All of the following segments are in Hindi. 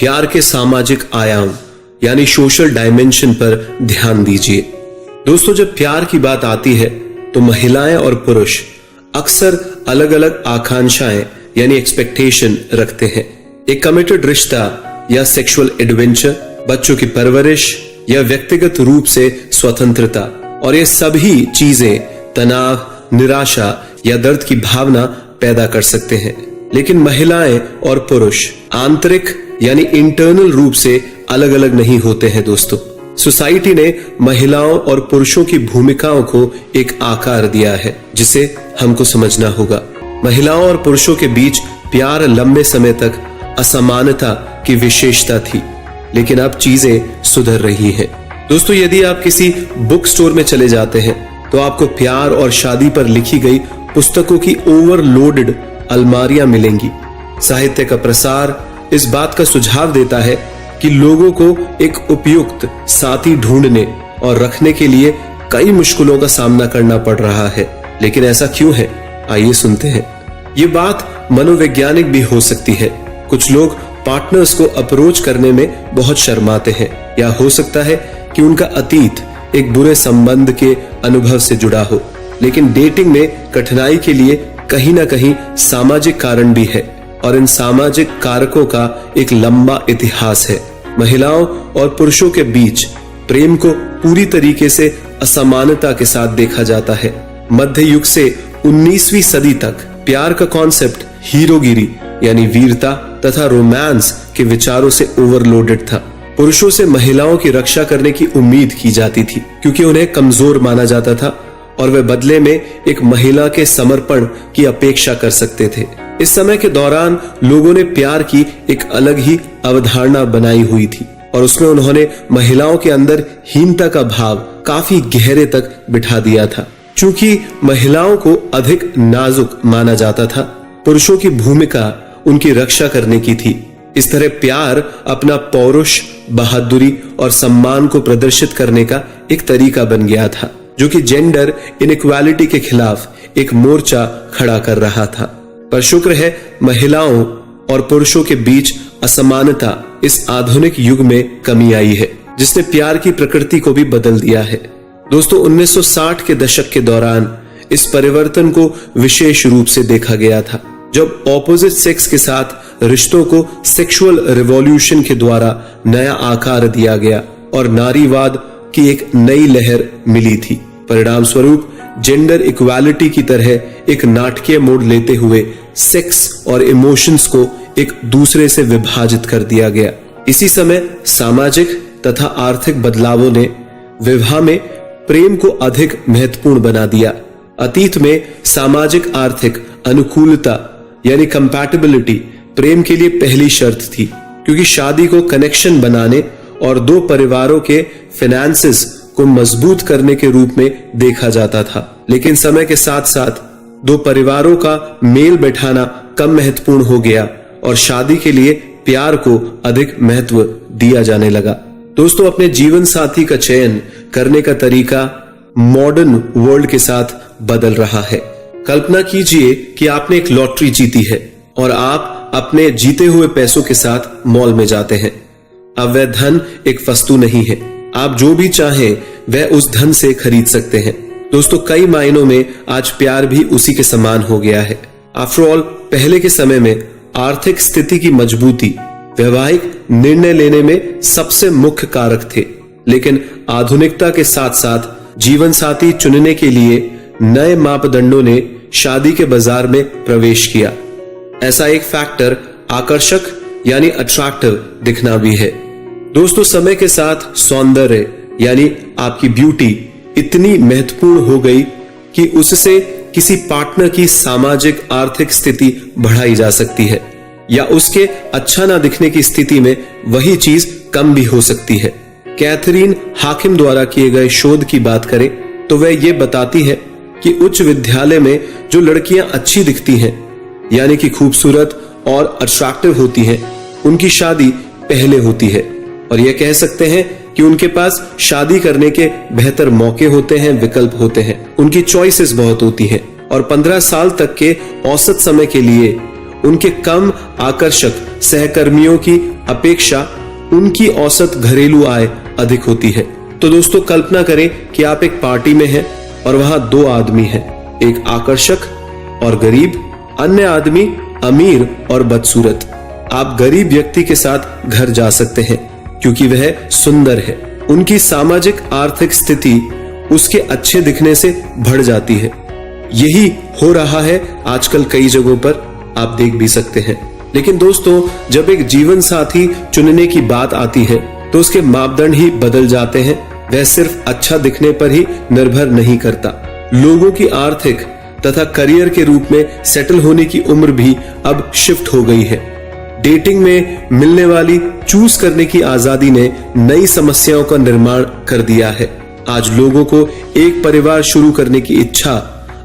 प्यार के सामाजिक आयाम यानी सोशल डायमेंशन पर ध्यान दीजिए। दोस्तों, जब प्यार की बात आती है तो महिलाएं और पुरुष अक्सर अलग अलग आकांक्षाएं यानी एक्सपेक्टेशन रखते हैं। एक कमिटेड रिश्ता या सेक्सुअल एडवेंचर, बच्चों की परवरिश या व्यक्तिगत रूप से स्वतंत्रता, और ये सभी चीजें तनाव, निराशा या दर्द की भावना पैदा कर सकते हैं। लेकिन महिलाएं और पुरुष आंतरिक यानी इंटरनल रूप से अलग अलग नहीं होते हैं। दोस्तों, सोसाइटी ने महिलाओं और पुरुषों की भूमिकाओं को एक आकार दिया है जिसे हमको समझना होगा। महिलाओं और पुरुषों के बीच प्यार लंबे समय तक असमानता की विशेषता थी, लेकिन अब चीजें सुधर रही हैं। दोस्तों, यदि आप किसी बुक स्टोर में चले जाते हैं तो आपको प्यार और शादी पर लिखी गई पुस्तकों की ओवरलोडेड अलमारियां मिलेंगी। साहित्य का प्रसार इस बात का सुझाव देता है कि लोगों को एक उपयुक्त साथी ढूंढने और रखने के लिए कई मुश्किलों का सामना करना पड़ रहा है। लेकिन ऐसा क्यों है, आइए सुनते हैं। ये बात मनोवैज्ञानिक भी हो सकती है। कुछ लोग पार्टनर्स को अप्रोच करने में बहुत शर्माते हैं, या हो सकता है कि उनका अतीत एक बुरे संबंध के अनुभव से जुड़ा हो। लेकिन डेटिंग में कठिनाई के लिए कहीं ना कहीं सामाजिक कारण भी है, और इन सामाजिक कारकों का एक लंबा इतिहास है। महिलाओं और पुरुषों के बीच प्रेम को पूरी तरीके से असमानता के साथ देखा जाता है। मध्य युग से 19वीं सदी तक प्यार का कॉन्सेप्ट हीरोगिरी यानी वीरता तथा रोमांस के विचारों से ओवरलोडेड था। पुरुषों से महिलाओं की रक्षा करने की उम्मीद की जाती थी, क्योंकि उन्हें कमजोर माना जाता था और वे बदले में एक महिला के समर्पण की अपेक्षा कर सकते थे। इस समय के दौरान लोगों ने प्यार की एक अलग ही अवधारणा बनाई हुई थी, और उसमें उन्होंने महिलाओं के अंदर हीनता का भाव काफी गहरे तक बिठा दिया था। चूंकि महिलाओं को अधिक नाजुक माना जाता था, पुरुषों की भूमिका उनकी रक्षा करने की थी। इस तरह प्यार अपना पौरुष, बहादुरी और सम्मान को प्रदर्शित करने का एक तरीका बन गया था, जो कि जेंडर इनइक्वालिटी के खिलाफ एक मोर्चा खड़ा कर रहा था। पर शुक्र है, महिलाओं और पुरुषों के बीच असमानता इस आधुनिक युग में कमी आई है, जिसने प्यार की प्रकृति को भी बदल दिया है। दोस्तों, 1960 के दशक के दौरान इस परिवर्तन को विशेष रूप से देखा गया था, जब ऑपोजिट सेक्स के साथ रिश्तों को सेक्सुअल रिवॉल्यूशन के द्वारा नया आकार दिया गया और नारीवाद की एक नई लहर मिली थी। परिणाम स्वरूप जेंडर इक्वालिटी की तरह एक नाटकीय मोड़ लेते हुए सेक्स और इमोशंस को एक दूसरे से विभाजित कर दिया गया। इसी समय सामाजिक तथा आर्थिक बदलावों ने विवाह में प्रेम को अधिक महत्वपूर्ण बना दिया। अतीत में सामाजिक आर्थिक अनुकूलता यानी कंपैटिबिलिटी प्रेम के लिए पहली शर्त थी, क्योंकि शादी को कनेक्शन बनाने और दो परिवारों के फाइनेंसेस को मजबूत करने के रूप में देखा जाता था। लेकिन समय के साथ साथ दो परिवारों का मेल बैठाना कम महत्वपूर्ण हो गया और शादी के लिए प्यार को अधिक महत्व दिया जाने लगा। दोस्तों, अपने जीवन साथी का चयन करने का तरीका मॉडर्न वर्ल्ड के साथ बदल रहा है। कल्पना कीजिए कि आपने एक लॉटरी जीती है और आप अपने जीते हुए पैसों के साथ मॉल में जाते हैं। अब वह धन एक वस्तु नहीं है, आप जो भी चाहें वह उस धन से खरीद सकते हैं। दोस्तों, कई मायनों में आज प्यार भी उसी के समान हो गया है। आफ्टर ऑल, पहले के समय में आर्थिक स्थिति की मजबूती वैवाहिक निर्णय लेने में सबसे मुख्य कारक थे, लेकिन आधुनिकता के साथ साथ जीवन साथी चुनने के लिए नए मापदंडों ने शादी के बाजार में प्रवेश किया। ऐसा एक फैक्टर आकर्षक यानी अट्रैक्टिव दिखना भी है। दोस्तों, समय के साथ सौंदर्य यानी आपकी ब्यूटी इतनी महत्वपूर्ण हो गई कि उससे किसी पार्टनर की सामाजिक आर्थिक स्थिति बढ़ाई जा सकती है, या उसके अच्छा ना दिखने की स्थिति में वही चीज कम भी हो सकती है। कैथरीन हाकिम द्वारा किए गए शोध की बात करें तो वह ये बताती है कि उच्च विद्यालय में जो लड़कियां अच्छी दिखती हैं, यानी कि खूबसूरत और अट्रैक्टिव होती हैं, उनकी शादी पहले होती है, और यह कह सकते हैं कि उनके पास शादी करने के बेहतर मौके होते हैं, विकल्प होते हैं, उनकी चॉइसेस बहुत होती हैं, और 15 साल तक के औसत समय के लिए उनके कम आकर्षक सहकर्मियों की अपेक्षा उनकी औसत घरेलू आय अधिक होती है। तो दोस्तों कल्पना करें कि आप एक पार्टी में हैं और वहां दो आदमी हैं, एक आकर्षक और गरीब, अन्य आदमी अमीर और बदसूरत। आप गरीब व्यक्ति के साथ घर जा सकते हैं क्योंकि वह सुंदर है। उनकी सामाजिक आर्थिक स्थिति उसके अच्छे दिखने से बढ़ जाती है। यही हो रहा है आजकल कई जगहों पर, आप देख भी सकते हैं। लेकिन दोस्तों जब एक जीवन साथी चुनने की बात आती है तो उसके मापदंड ही बदल जाते हैं। वह सिर्फ अच्छा दिखने पर ही निर्भर नहीं करता। लोगों की आर्थिक तथा करियर के रूप में सेटल होने की उम्र भी अब शिफ्ट हो गई है। डेटिंग में मिलने वाली चूज करने की आजादी ने नई समस्याओं का निर्माण कर दिया है। आज लोगों को एक परिवार शुरू करने की इच्छा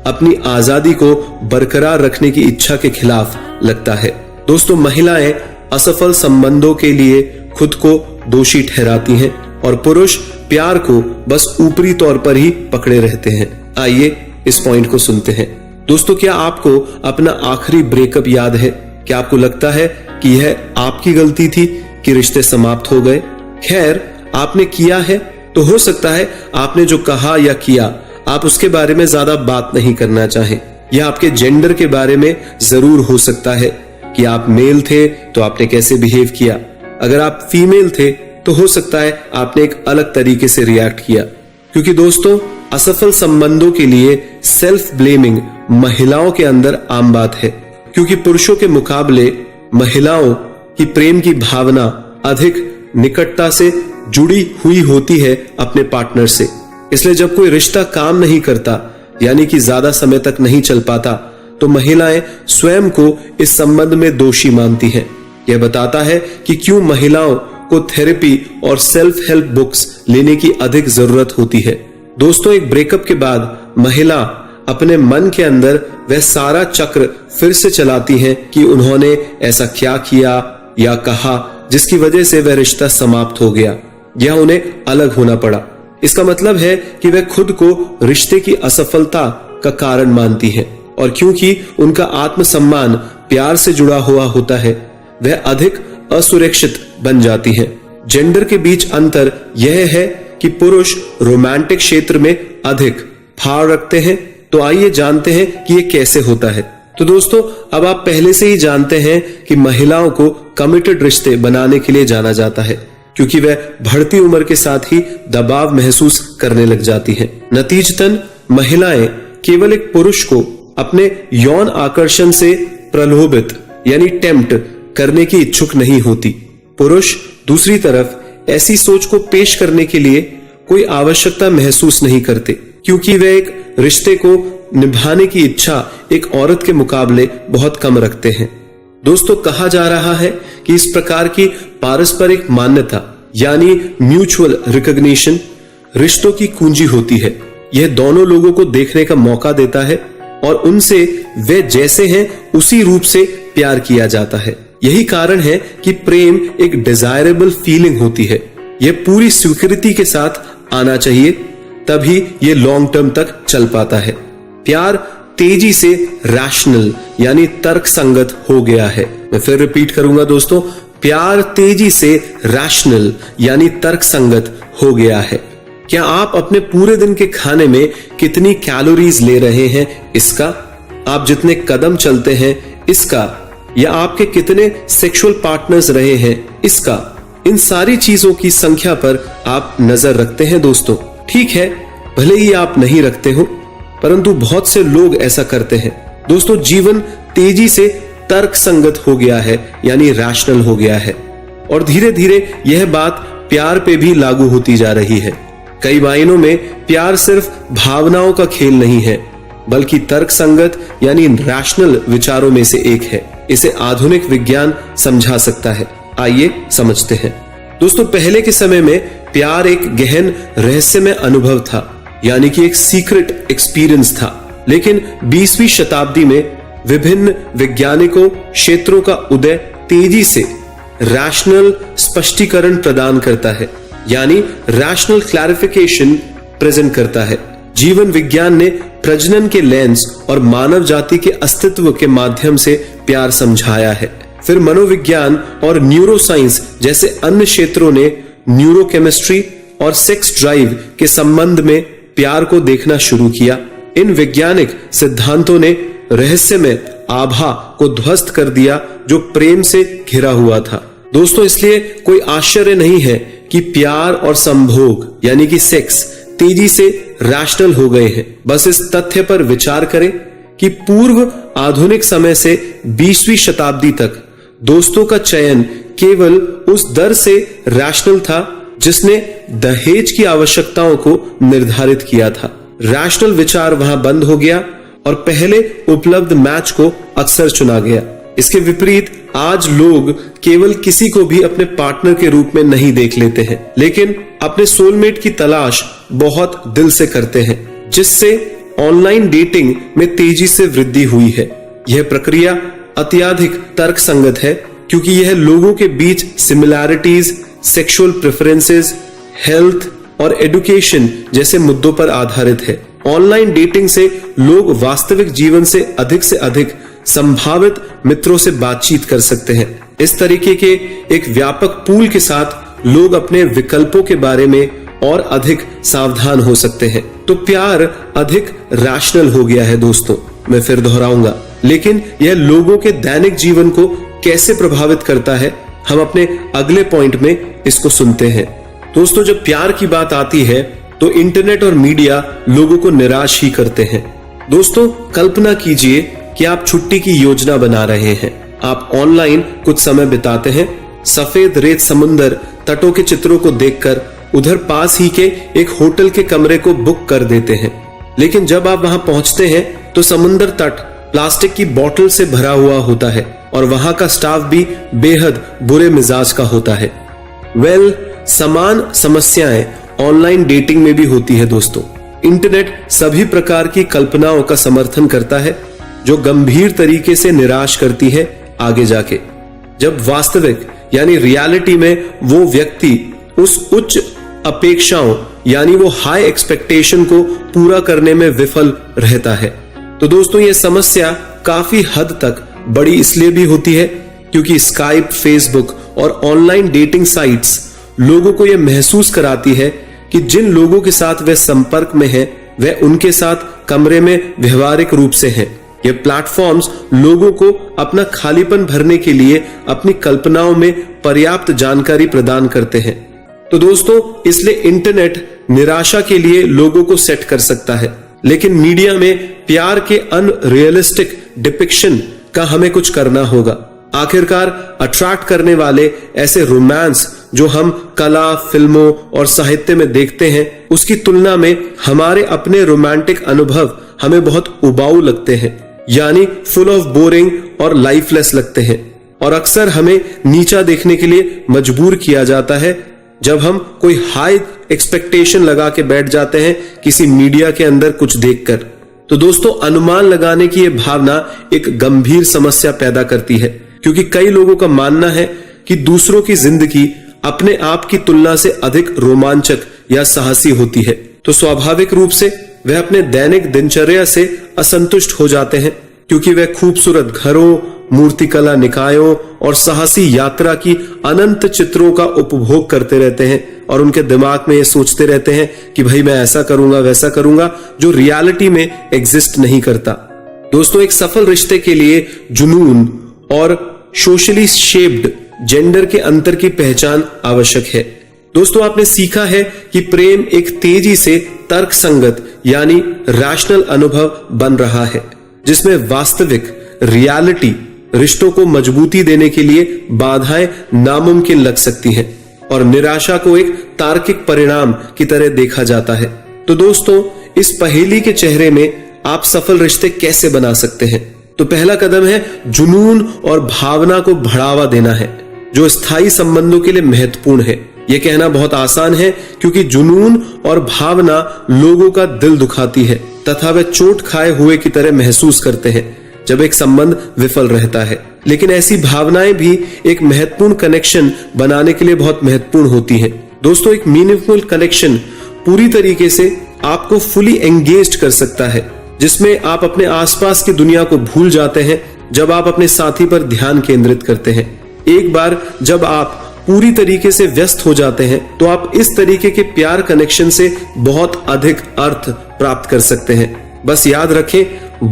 अपनी आजादी को बरकरार रखने की इच्छा के खिलाफ लगता है। दोस्तों महिलाएं असफल संबंधों के लिए खुद को दोषी ठहराती हैं और पुरुष प्यार को बस ऊपरी तौर पर ही पकड़े रहते हैं। आइए इस पॉइंट को सुनते हैं। दोस्तों क्या आपको अपना आखिरी ब्रेकअप याद है? क्या आपको लगता है कि यह आपकी गलती थी कि रिश्ते समाप्त हो गए? खैर आपने किया है तो हो सकता है आपने जो कहा या किया आप उसके बारे में ज्यादा बात नहीं करना चाहें। यह आपके जेंडर के बारे में जरूर हो सकता है कि आप मेल थे तो आपने कैसे बिहेव किया। अगर आप फीमेल थे तो हो सकता है आपने एक अलग तरीके से रिएक्ट किया। क्योंकि दोस्तों असफल संबंधों के लिए सेल्फ ब्लेमिंग महिलाओं के अंदर आम बात है, क्योंकि पुरुषों के मुकाबले महिलाओं की प्रेम की भावना अधिक निकटता से जुड़ी हुई होती है अपने पार्टनर से। इसलिए जब कोई रिश्ता काम नहीं करता यानी कि ज्यादा समय तक नहीं चल पाता तो महिलाएं स्वयं को इस संबंध में दोषी मानती हैं। यह बताता है कि क्यों महिलाओं को थेरेपी और सेल्फ हेल्प बुक्स लेने की अधिक जरूरत होती है। दोस्तों एक ब्रेकअप के बाद महिला अपने मन के अंदर वह सारा चक्र फिर से चलाती हैं कि उन्होंने ऐसा क्या किया या कहा जिसकी वजह से वह रिश्ता समाप्त हो गया या उन्हें अलग होना पड़ा। इसका मतलब है कि वह खुद को रिश्ते की असफलता का कारण मानती है और क्योंकि उनका आत्मसम्मान प्यार से जुड़ा हुआ होता है वह अधिक असुरक्षित बन जाती है। जेंडर के बीच अंतर यह है कि पुरुष रोमांटिक क्षेत्र में अधिक भाव रखते हैं। तो आइए जानते हैं कि यह कैसे होता है। तो दोस्तों अब आप पहले से ही जानते हैं कि महिलाओं को कमिटेड रिश्ते बनाने के लिए जाना जाता है क्योंकि वह बढ़ती उम्र के साथ ही दबाव महसूस करने लग जाती हैं। नतीजतन महिलाएं केवल एक पुरुष को अपने यौन आकर्षण से प्रलोभित यानी टेम्प्ट करने की इच्छुक नहीं होती। पुरुष दूसरी तरफ ऐसी सोच को पेश करने के लिए कोई आवश्यकता महसूस नहीं करते क्योंकि वे एक रिश्ते को निभाने की इच्छा एक औरत के मुकाबले बहुत कम रखते हैं। दोस्तों कहा जा रहा है कि इस प्रकार की पारस्परिक मान्यता यानी म्यूचुअल रिकॉग्निशन रिश्तों की कुंजी होती है। यह दोनों लोगों को देखने का मौका देता है और उनसे वे जैसे हैं उसी रूप से प्यार किया जाता है। यही कारण है कि प्रेम एक डिजायरेबल फीलिंग होती है। यह पूरी स्वीकृति के साथ आना चाहिए तभी यह लॉन्ग टर्म तक चल पाता है। प्यार तेजी से रैशनल यानी तर्क संगत हो गया है। मैं फिर रिपीट करूंगा दोस्तों, प्यार तेजी से रैशनल यानी तर्क संगत हो गया है। क्या आप अपने पूरे दिन के खाने में कितनी कैलोरीज ले रहे हैं इसका, आप जितने कदम चलते हैं इसका, या आपके कितने सेक्सुअल पार्टनर्स रहे हैं इसका, इन सारी चीजों की संख्या पर आप नजर रखते हैं दोस्तों। ठीक है भले ही आप नहीं रखते हो परंतु बहुत से लोग ऐसा करते हैं। दोस्तों जीवन तेजी से तर्क संगत हो गया है यानी रैशनल हो गया है और धीरे धीरे यह बात प्यार पे भी लागू होती जा रही है। कई मायनों में प्यार सिर्फ भावनाओं का खेल नहीं है बल्कि तर्क संगत यानी रैशनल विचारों में से एक है। इसे आधुनिक विज्ञान समझा सकता है। आइए समझते हैं। दोस्तों पहले के समय में प्यार एक गहन रहस्यमय अनुभव था यानी कि एक सीक्रेट एक्सपीरियंस था। लेकिन 20वीं शताब्दी में विभिन्न वैज्ञानिकों क्षेत्रों का उदय तेजी से रैशनल स्पष्टीकरण प्रदान करता है यानी रैशनल क्लैरिफिकेशन प्रेजेंट करता है जीवन विज्ञान ने प्रजनन के लेंस और मानव जाति के अस्तित्व के माध्यम से प्यार समझाया है। फिर मनोविज्ञान और न्यूरोसाइंस जैसे अन्य क्षेत्रों ने न्यूरोकेमिस्ट्री और सेक्स ड्राइव के संबंध में प्यार को देखना शुरू किया। इन वैज्ञानिक सिद्धांतों ने रहस्यमय आभा को ध्वस्त कर दिया जो प्रेम से घिरा हुआ था। दोस्तों, इसलिए कोई आश्चर्य नहीं है कि प्यार और संभोग यानी कि सेक्स तेजी से रैशनल हो गए हैं। बस इस तथ्य पर विचार करें कि पूर्व आधुनिक समय से 20वीं शताब्दी तक दोस्तों का चयन केवल उस दर से रैशनल था जिसने दहेज की आवश्यकताओं को निर्धारित किया था। रैशनल विचार वहां बंद हो गया और पहले उपलब्ध मैच को अक्सर चुना गया। इसके विपरीत आज लोग केवल किसी को भी अपने पार्टनर के रूप में नहीं देख लेते हैं, लेकिन अपने सोलमेट की तलाश बहुत दिल से करते हैं, जिससे ऑनलाइन डेटिंग में तेजी से वृद्धि हुई है। यह प्रक्रिया अत्यधिक तर्कसंगत है क्योंकि यह लोगों के बीच सिमिलैरिटीज, सेक्सुअल प्रेफरेंसेस, हेल्थ और एजुकेशन जैसे मुद्दों पर आधारित है। ऑनलाइन डेटिंग से लोग वास्तविक जीवन से अधिक संभावित मित्रों से बातचीत कर सकते हैं। इस तरीके के एक व्यापक पूल के साथ लोग अपने विकल्पों के बारे में और अधिक सावधान हो सकते हैं। तो प्यार अधिक रैशनल हो गया है दोस्तों, मैं फिर दोहराऊंगा। लेकिन यह लोगों के दैनिक जीवन को कैसे प्रभावित करता है, हम अपने अगले पॉइंट में इसको सुनते हैं। दोस्तों, जब प्यार की बात आती है तो इंटरनेट और मीडिया लोगों को निराश ही करते हैं। दोस्तों, कल्पना कीजिए कि आप छुट्टी की योजना बना रहे हैं। आप ऑनलाइन कुछ समय बिताते हैं, सफेद रेत समुंदर तटों के चित्रों को देखकर उधर पास ही के एक होटल के कमरे को बुक कर देते हैं। लेकिन जब आप वहां पहुंचते हैं तो समुंदर तट प्लास्टिक की बोतल से भरा हुआ होता है और वहां का स्टाफ भी बेहद बुरे मिजाज का होता है। समान समस्याएं ऑनलाइन डेटिंग में भी होती है दोस्तों। इंटरनेट सभी प्रकार की कल्पनाओं का समर्थन करता है जो गंभीर तरीके से निराश करती है आगे जाके, जब वास्तविक यानी रियलिटी में वो व्यक्ति उस उच्च अपेक्षाओं यानी वो हाई एक्सपेक्टेशन को पूरा करने में विफल रहता है। तो दोस्तों, ये समस्या काफी हद तक बड़ी इसलिए भी होती है क्योंकि स्काइप, फेसबुक और ऑनलाइन डेटिंग साइट्स लोगों को यह महसूस कराती है कि जिन लोगों के साथ वे संपर्क में हैं, वे उनके साथ कमरे में व्यवहारिक रूप से हैं। ये प्लेटफॉर्म्स लोगों को अपना खालीपन भरने के लिए अपनी कल्पनाओं में पर्याप्त जानकारी प्रदान करते हैं। तो दोस्तों, इसलिए इंटरनेट निराशा के लिए लोगों को सेट कर सकता है, लेकिन मीडिया में प्यार के अनरियलिस्टिक डिपिक्शन का हमें कुछ करना होगा। आखिरकार अट्रैक्ट करने वाले ऐसे रोमांस जो हम कला, फिल्मों और साहित्य में देखते हैं, उसकी तुलना में हमारे अपने रोमांटिक अनुभव हमें बहुत उबाऊ लगते हैं, यानी फुल ऑफ बोरिंग और लाइफलेस लगते हैं, और अक्सर हमें नीचा देखने के लिए मजबूर किया जाता है जब हम कोई हाई एक्सपेक्टेशन लगा के बैठ जाते हैं किसी मीडिया के अंदर कुछ देखकर। तो दोस्तों, अनुमान लगाने की यह भावना एक गंभीर समस्या पैदा करती है क्योंकि कई लोगों का मानना है कि दूसरों की जिंदगी अपने आप की तुलना से अधिक रोमांचक या साहसी होती है। तो स्वाभाविक रूप से वह अपने दैनिक दिनचर्या से असंतुष्ट हो जाते हैं क्योंकि वह खूबसूरत घरों, मूर्तिकला निकायों और साहसी यात्रा की अनंत चित्रों का उपभोग करते रहते हैं और उनके दिमाग में ये सोचते रहते हैं कि भाई मैं ऐसा करूंगा, वैसा करूंगा, जो रियलिटी में एग्जिस्ट नहीं करता। दोस्तों, एक सफल रिश्ते के लिए जुनून और सोशली शेप्ड जेंडर के अंतर की पहचान आवश्यक है। दोस्तों, आपने सीखा है कि प्रेम एक तेजी से तर्कसंगत यानी रैशनल अनुभव बन रहा है जिसमें वास्तविक रियलिटी रिश्तों को मजबूती देने के लिए बाधाएं नामुमकिन लग सकती हैं और निराशा को एक तार्किक परिणाम की तरह देखा जाता है। तो दोस्तों, इस पहेली के चेहरे में आप सफल रिश्ते कैसे बना सकते हैं? तो पहला कदम है जुनून और भावना को बढ़ावा देना है जो स्थायी संबंधों के लिए महत्वपूर्ण है। यह कहना बहुत आसान है क्योंकि जुनून और भावना लोगों का दिल दुखाती है तथा वे चोट खाए हुए की तरह महसूस करते हैं जब एक संबंध विफल रहता है। लेकिन ऐसी भावनाएं भी एक महत्वपूर्ण कनेक्शन बनाने के लिए बहुत महत्वपूर्ण होती हैं। दोस्तों, एक मीनिंगफुल कनेक्शन पूरी तरीके से आपको फुली एंगेज्ड कर सकता है, जिसमें आप अपने आसपास की दुनिया को भूल जाते हैं जब आप अपने साथी पर ध्यान केंद्रित करते हैं। एक बार जब आप पूरी तरीके से व्यस्त हो जाते हैं तो आप इस तरीके के प्यार कनेक्शन से बहुत अधिक अर्थ प्राप्त कर सकते हैं। बस याद रखें,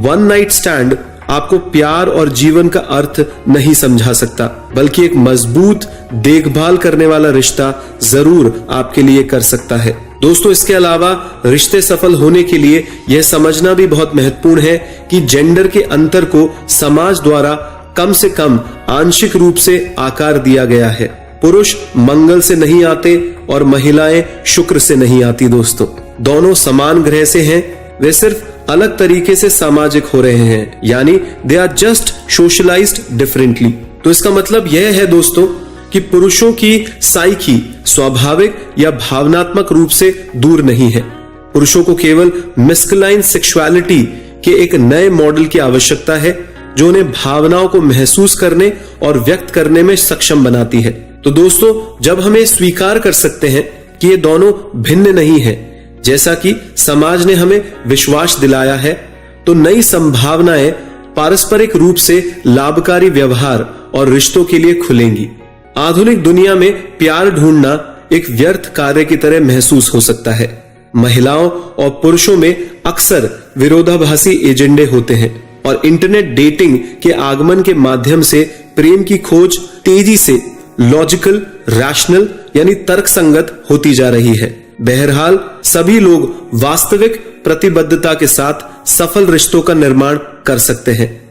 वन नाइट स्टैंड आपको प्यार और जीवन का अर्थ नहीं समझा सकता, बल्कि एक मजबूत देखभाल करने वाला रिश्ता जरूर आपके लिए कर सकता है। दोस्तों, इसके अलावा रिश्ते सफल होने के लिए यह समझना भी बहुत महत्वपूर्ण है कि जेंडर के अंतर को समाज द्वारा कम से कम आंशिक रूप से आकार दिया गया है। पुरुष मंगल से नहीं आते और महिलाएं शुक्र से नहीं आती। दोस्तों, दोनों समान ग्रह से हैं, वे सिर्फ अलग तरीके से सामाजिक हो रहे हैं, यानी they are just socialised differently. तो इसका मतलब यह है दोस्तों कि पुरुषों की साइकी स्वाभाविक या भावनात्मक रूप से दूर नहीं है। पुरुषों को केवल मैस्कुलाइन सेक्सुअलिटी के एक नए मॉडल की आवश्यकता है जो उन्हें भावनाओं को महसूस करने और व्यक्त करने में सक्षम बनाती है। तो दोस्तों, जब हम ये स्वीकार कर सकते हैं कि ये दोनों भिन्न नहीं है, जैसा कि समाज ने हमें विश्वास दिलाया है, तो नई संभावनाएं पारस्परिक रूप से लाभकारी व्यवहार और रिश्तों के लिए खुलेंगी। आधुनिक दुनिया में प्यार ढूंढना एक व्यर्थ कार्य की तरह महसूस हो सकता है। महिलाओं और पुरुषों में अक्सर विरोधाभासी एजेंडे होते हैं और इंटरनेट डेटिंग के आगमन के माध्यम से प्रेम की खोज तेजी से लॉजिकल, रैशनल यानी तर्कसंगत होती जा रही है। बहरहाल, सभी लोग वास्तविक प्रतिबद्धता के साथ सफल रिश्तों का निर्माण कर सकते हैं।